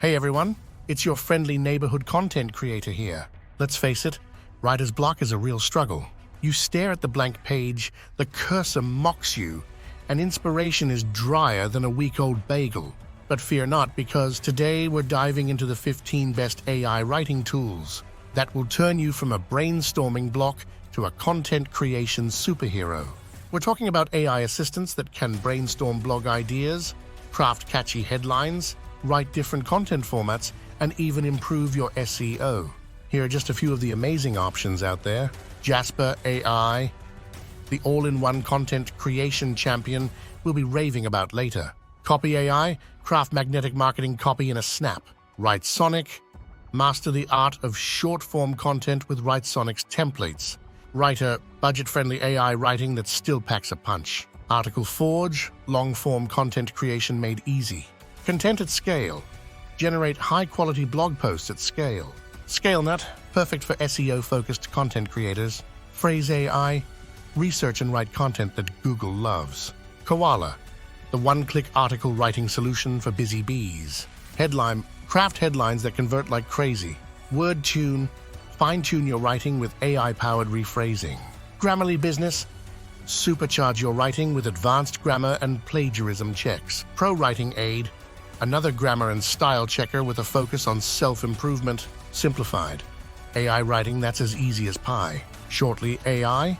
Hey everyone, it's your friendly neighborhood content creator here. Let's face it, writer's block is a real struggle. You stare at the blank page, the cursor mocks you, and inspiration is drier than a week-old bagel. But fear not, because today we're diving into the 15 best AI writing tools that will turn you from a brainstorming block to a content creation superhero. We're talking about AI assistants that can brainstorm blog ideas, craft catchy headlines, write different content formats, and even improve your SEO. Here are just a few of the amazing options out there. Jasper AI, the all-in-one content creation champion we'll be raving about later. Copy AI, craft magnetic marketing copy in a snap. Writesonic, master the art of short-form content with Writesonic's templates. Rytr, budget-friendly AI writing that still packs a punch. Article Forge, long-form content creation made easy. Content at scale, generate high-quality blog posts at scale. ScaleNut, perfect for SEO-focused content creators. Phrase AI, research and write content that Google loves. Koala, the one-click article writing solution for busy bees. Headline, craft headlines that convert like crazy. WordTune, fine-tune your writing with AI-powered rephrasing. Grammarly Business, supercharge your writing with advanced grammar and plagiarism checks. Pro Writing Aid, another grammar and style checker with a focus on self-improvement. Simplified, AI writing that's as easy as pie. Shortly AI,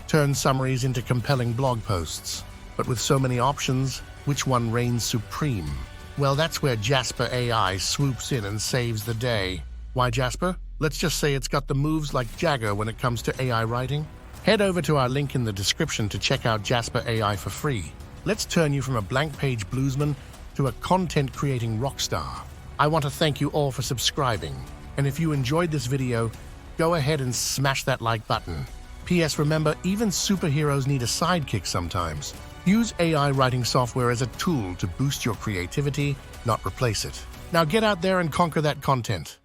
turn summaries into compelling blog posts. But with so many options, which one reigns supreme? Well, that's where Jasper AI swoops in and saves the day. Why Jasper? Let's just say it's got the moves like Jagger when it comes to AI writing. Head over to our link in the description to check out Jasper AI for free. Let's turn you from a blank page bluesman to a content creating rock star. I want to thank you all for subscribing. And if you enjoyed this video, go ahead and smash that like button. P.S. Remember, even superheroes need a sidekick sometimes. Use AI writing software as a tool to boost your creativity, not replace it. Now get out there and conquer that content.